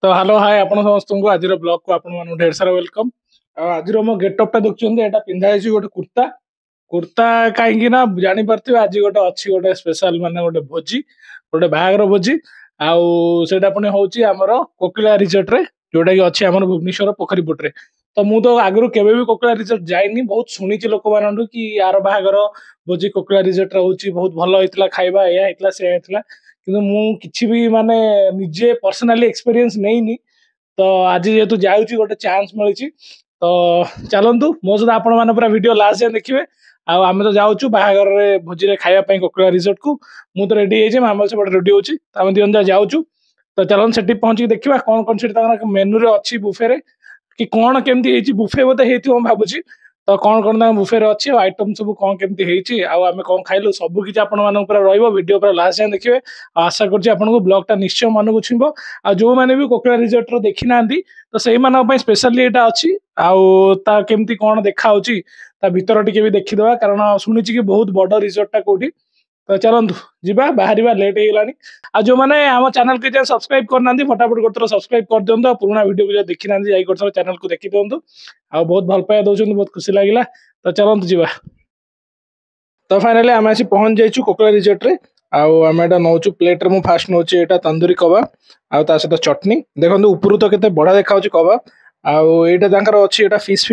तो hello hi आपण समस्त को आज ब्लॉग को आपण ढेर सारा वेलकम। आज मो गेटअप देखुं एटा पिंधा गोटे कुर्ता कुर्ता कहीं ना जानी पार्थे आज गोटे अच्छी गोटे स्पेशल माने गोटे भोजी गोटे बाहागर भोजी आउटा पुणी हूँ आमर कोकिला रिजोर्ट रे जोटा कि अच्छी आम भुवनेश्वर पोखरी पुटे। तो मु तो आगु केवे भी कोकिला रिजोर्ट जाइनी बहुत शुणी लोक मान कि यार बाहागर भोजी कोकिला रिजोर्ट रे बहुत भल होता खाଇବା या होता किंतु मु किछि भी माने निजे पर्सनाली एक्सपीरियंस नहीं तो आज जेहेतु जाऊँगी गोटे चांस मिली तो चलतु मो सहित आपण मैंने पूरा वीडियो लास्ट जाए देखिए। आम तो जाऊँ बाहागर भोजी रे खायापाई कोकिला रिजोर्ट को मु तो रेडी है मामा से रेडी होची आम दिवन जा जाऊँ तो चलन से पहुंची देखा कौन कौन से मेनू रे अच्छी बुफे रे कि कौन केमती बुफे बोधे हो भावुची तो कौन कौन बुफे रे अच्छी आइटम सब कौन केमती आम कौन खाइलु सब किसी वीडियो पूरा लास्ट जाए देखिए। आशा करूँ ब्लॉग टा निश्चय मन को छुब आ जो मैंने भी कोकिला रिजोर्ट रो देखी ना तो से स्पेशली यहाँ अच्छी आमती कौन देखा भीतर टी भी देखीदे कारण शुणी कि बहुत बड़ रिजोर्ट टा कौटी तो चलतु जीवा बाहर लेट हो जो मैंने आम चैनल को सब्सक्राइब करना फटाफट गोटे सब्सक्राइब कर दिखाँ पुराना वीडियो को देखी ना गोटे चैनल को देखी दिखाँ आ बहुत भल पाया दौरान बहुत खुशी लगे तो चलतु जीवा। तो फाइनाली आम आसी पहुंच जाइए कोकिला रिजोर्ट रे आम एटा नौ प्लेट रे फास्ट नौ तंदूरी कबाब आ सहित चटनी देखो ऊपर तो केते बड़ा देखा कबाब आईटा अच्छी फिश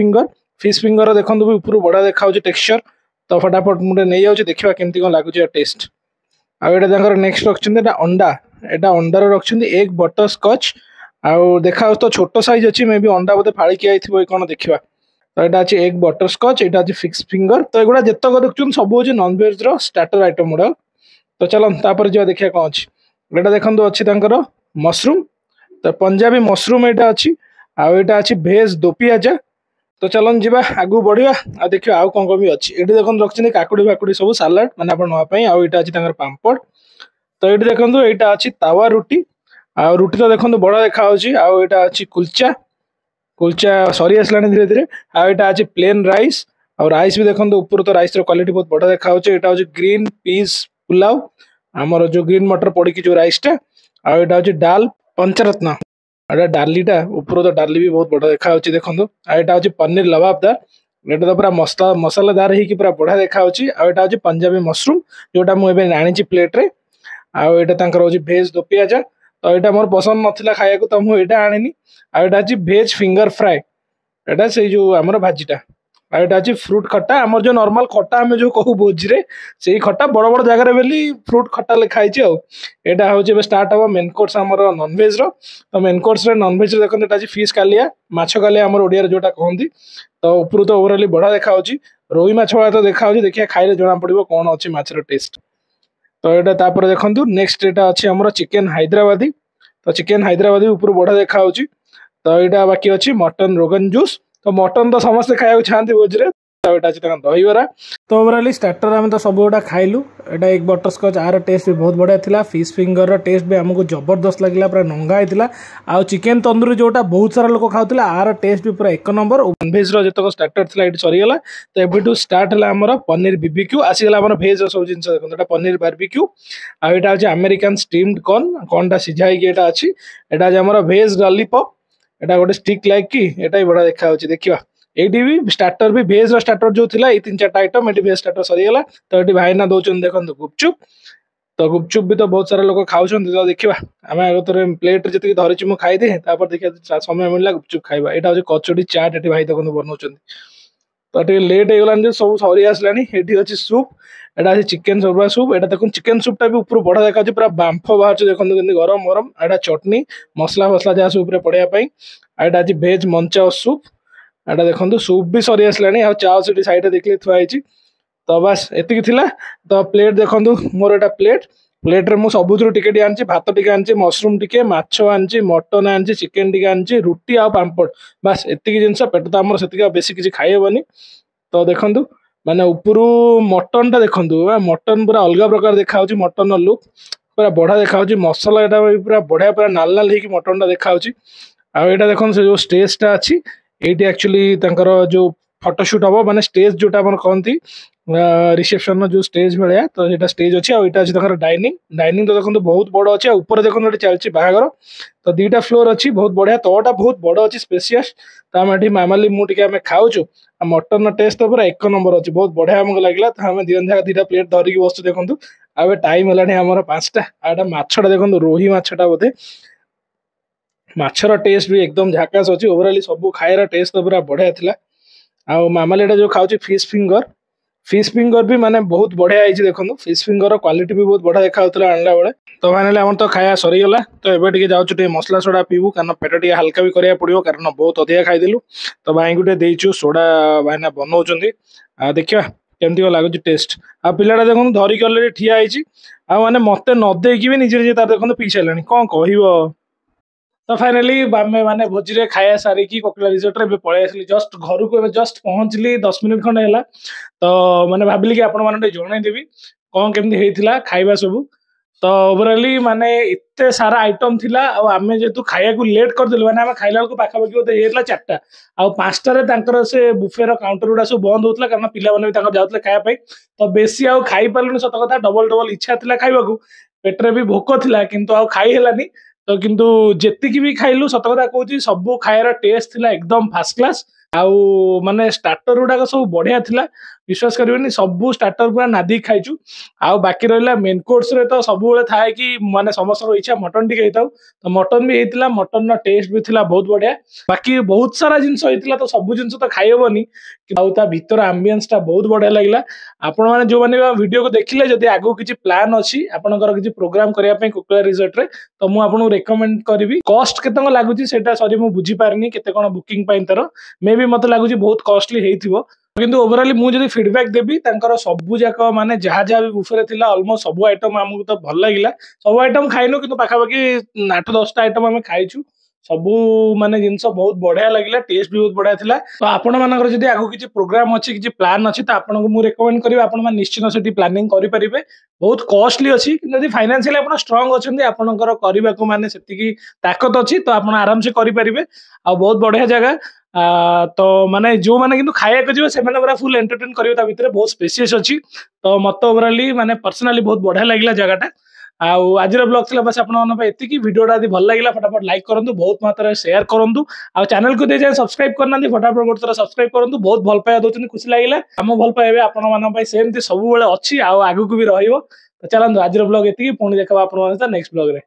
फिंगर देखो भी ऊपर बड़ा देखा टेक्सचर तो फटाफट मुझे नहीं जाऊँ देखा केमती कौन लगुच टेस्ट आईटा नेक्स्ट रखते अंडा एटा अंडार रखते एग बटर स्कच आउ देखा तो छोट साइज अच्छी मे भी अंडा बोधे फाड़िकी आई कौन देखा तो यहाँ अच्छे एग बटर स्कच यहाँ अच्छे फिक्स फिंगर तो ये जितक देखते सब हूँ नॉनवेज रो स्टार्टर आइटम गुड़ा तो चलते जा देखिए कौन अच्छी यहाँ देखो अच्छी मशरूम तो पंजाबी मशरूम यहाँ अच्छी आईटा अच्छी भेज दो पियाजा तो चलन जी आगू बढ़िया आ देखिए आउ कौन कौन भी अच्छी ये देखो रखते काकुड़ी फाकुड़ी सब सालाड मैंने नापी आईटा अच्छी पापड़ तो ये देखो यहाँ अच्छी तावा रुटी आ रुटी तो देखो बड़ा देखा आईटा अच्छी कुलचा कुलचा सरी आसला धीरे धीरे आईटा अच्छी प्लेन राइस और राइस भी देखो ऊपर तो राइस क्वालिटी बहुत बड़ा देखा यहाँ हूँ ग्रीन पीस पुलाव आमर जो ग्रीन मटर पड़ी जो राइसटा आईटा हूँ डाल पंचरत्न एटा डालीटा ऊपर तो डाली भी बहुत बड़ा देखा देखो यहाँ हूँ पनीर लबाबदार यहाँ तो पूरा मसालादार ही पूरा बढ़िया देखा यहाँ हूँ पंजाबी मशरूम जोटा मुझे आनी प्लेट रे आईटा हूँ भेज दो पियाजा तो यहाँ मोर पसंद नाला खाया तो मुझे आनी आईटा अच्छी भेज फिंगर फ्राए एटा से जो आमर भाजीटा आईटा अच्छी फ्रूट खट्टा आमर जो नॉर्मल खट्टा आम जो कहू भोजी रे से खट्टा बड़ बड़ जगह बेली फ्रूट खट्टा लिखाई यहाँ हूँ स्टार्ट हम मेन कोर्स आमर नॉनवेज रो तो मेन कोर्स रे नॉनवेज देखो यहाँ अच्छी फिश कालिया माछ कालिया आमर ओडिया जोटा कहती तो ऊपर तो ओवरअली बढ़ा देखा रोही माछ वाला तो देखा देखिए खाइले जना पड़ो कौन अच्छी माछर टेस्ट तो यहाँ तापर देखो नेक्स्ट यहाँ अच्छी आमर चिकेन हैदराबादी तो चिकेन हैदराबादी ऊपर बढ़ा देखा तो यहाँ बाकी अच्छी मटन रोगन जूस तो मटन तो समस्ते खाया चाहते भोजरे तो यहाँ अच्छी दहीबरा तो ओवरअली स्टार्टर आम तो सब गुड़ा खाइलु यहाँ एक बटर स्कच आर टेस्ट भी बहुत बढ़िया था फिश फिंगर टेस्ट भी आमको जबरदस्त लगे पूरा नंगा होता आउ चिकेन तंदूरी जोटा बहुत सारा लोग खाते आर टेस्ट भी पूरा एक नंबर नॉनभेज जितक स्टार्टर था ये सरीगला तो एबू स्टार्ट है आमर पनीर बीबीक्यू आसीगला आम भेज सब जिन देखो पनीर बारबिक्यू आईटा हूँ अमेरिकन स्टीम्ड कॉर्न सीझाई यहाँ अच्छी यहाँ आम भेज लॉलीपॉप एटा गोटे स्टिक लाइक कि एटा भी बड़ा देखा देखा ये भी स्टार्टर भी भेज स्टार्टर जो थिला ये 3-4 आइटम ये भेज स्टार्टर सरीगला तो ये भाईना दौरान देखो गुपचुप तो गुपचुप भी तो बहुत सारा लोग खाऊँ तो देखा आम आगे प्लेट जी धरी मुझे खाईदे देखिए समय मिलला गुपचुप खाइबा यहाँ हूँ कचोड़ी चाट ये भाई देखो बनाऊँ तो ये लेट हो सब सरी आसला ये अच्छी सूप यहाँ अच्छी चिकेन सोरबा सूप यहाँ देखो चिकेन सूपटा भी ऊपर बड़ा देखा पूरा बांफ बाहर देखो गरम गरम यहाँ चटनी मसला फसला जहाँ सूप पड़ापी यहाँ अच्छी भेज मंचा सूप यहाँ देखो सूप भी सरी आसला चाव से साइड देखिए थुआई तो बस एति तो प्लेट देखो मोर यहाँ प्लेट प्लेट रे मुझे सबुथ टिके आनी भात टिके आनी मशरूम टिके माछ आनी मटन आनी चिकेन टिके आनी रुटी आ पांपड़ बास एतिक जिनस पेट तो आम से बेसी किसी खाइबनी तो देखु माने ऊपर मटन टा देखु मटन पूरा अलग प्रकार देखा मटन लुक पूरा बढ़िया देखा मसला यहाँ पूरा बढ़िया पूरा नाल नाल हो मटन टा देखा आईटा देखो से जो स्टेज टा अच्छी ये एक्चुअली जो फोटोशूट हम माने स्टेज जोटा कहती रिसेप्शन जो स्टेज भाया तो ये स्टेज अच्छी आईटा अच्छी डाइनिंग डाइनिंग तो देखो बहुत बड़ अच्छी ऊपर देखो चलती बाहागर तो 2टा फ्लोर अच्छी बहुत बढ़िया तलटा बहुत बड़ अच्छी स्पेसियस तो आम ये मामाली मुझे खाऊ मटन टेस्ट तो पूरा 1 नंबर अच्छी बहुत बढ़िया आमको लगे तो आम दिजा 2टा प्लेट धरिकी बस देखो आ टाइम है 5टा आटा मछटा देखो रोही मछटा बोधे माछर टेस्ट भी एकदम झाकास अच्छी ओवराली सब खाएर टेस्ट तो पूरा बढ़िया था आ मामाली जो खाऊ फिश फिंगर भी माने बहुत बढ़िया है देखो फिश फिंगर क्वालिटी भी बहुत बढ़िया देखा आणला बेले तो फाइनली आम तो खाया सरीगला तो एबे जाऊँ मसला सोडा पीबू कारण पेट टे हल्का भी करा पड़ो कारण बहुत अधिका खाईदेलु तो भाई गोटे देचु सोडा भाईना बनाऊँ देखा केमती लगुच टेस्ट आ पिलाटा देखो धरिकी अलरेडी ठिया होने मत नदेकी भी निजे तार देखो पी सारे कौन कह तो फाइनाली आमे माने भोजी रे खाया सारिकी कोकिला रिजोर्ट रे पळै आसली जस्ट घर को जस्ट पहुंचली 10 मिनिट खंड हैला तो माने भाबिली कि आपण माने जणै देबी कोन केमती हेतिला खाइबा सब तो ओवरऑली माने इत्ते सारा आइटम थिला आ आमे जेतु खाया को लेट कर देलु माने आमे खाइला को पाखा पाखी होते हेतला 4टा आ 5टा रे तांकर से बुफे रो काउंटर उडा सब बंद होतला कारण पिला माने भी तांकर जाउतले खाया पई तो बेसी आ खाई पालुनी सत कथा डबल डबल इच्छा थिला खाइबा को पेटरे भी भोक थिला किंतु आ खाई हेलानी तो किंतु जेतिकी भी खाइलु सत कथा कहूची सब खायर टेस्ट थिला एकदम फास्ट क्लास आउ माने स्टार्टर गुड़ाक सब बढ़िया थिला विश्वास करिवेनी सब स्टार्टर पूरा नादी खाइचु आउ बाकी रहिला मेन कोर्स रे तो सब बेले थाए कि माने समस्त इच्छा मटन टिके हेताउ तो मटन भी हेतिला मटन नो टेस्ट भी थिला बहुत बढ़िया बाकी बहुत सारा जिंस हेतिला तो सब जिंस तो खाइ हेबनी आउ ता भीतर एम्बियंस टा बहुत बढ़िया लागला आपण माने जो माने वीडियो को देखिले जदी आगो किछि प्लान अछि आपनकर किछि प्रोग्राम करिया पे कोकिला रिजॉर्ट रे तो मु आपन रेकमेंड करिवि कॉस्ट केतन लागुची सेटा सॉरी मु बुझी पारनी केते कोन बुकिंग पाइन तर मे भी मत लागुची बहुत कॉस्टली हेइथिबो किंतु ओवरऑली मु जदी फीडबैक देबी तांकर सबु जाक माने जहा जहा भी बुफे थिला ऑलमोस्ट सब आइटम हमको तो भल लागिला सब आइटम खाइनो किंतु पाखा पाखी 8-10टा आइटम हम खाइछु सबू माने जिनस बहुत बढ़िया लगिला टेस्ट भी बहुत बढ़िया थिला तो आपण मानकर जदी आगो किछि प्रोग्राम अछि किछि प्लान अछि त आपण को मु रेकमेंड करिवि आपण मान निश्चित सेठी प्लानिंग करि परिबे बहुत कॉस्टली अछि किंतु जदी फाइनेंशियली आपण स्ट्रांग अछंती आपणकर करिबा को माने सेति की ताकत अछि तो आपण आराम से करि परिबे आ बहुत बढ़िया जगह तो माने जो माने किंतु खाया को जिवो से माने पूरा फुल एंटरटेन करिवो ता भितरे बहुत स्पेशियस अछि तो मत ओवरऑली माने पर्सनली बहुत बढ़िया लागिला जगहटा आज ब्लॉग थिला बस आपण एति वीडियोटा यदि भल लगिला फटाफट लाइक करंतु बहुत मात्रा शेयर करंतु आ चैनल को दे जाय सब्सक्राइब करना फटाफट गोटे थोड़ा सब्सक्राइब करंतु बहुत भल पाया दोचन खुशी लागिला हम भल पाइबे आपण मानन पई सेमती सब बेले अछि आ आगु को भी रहइबो तो चलंतु आज ब्लॉग एति पुणी देखबा आपण नेक्स्ट ब्लॉग रे।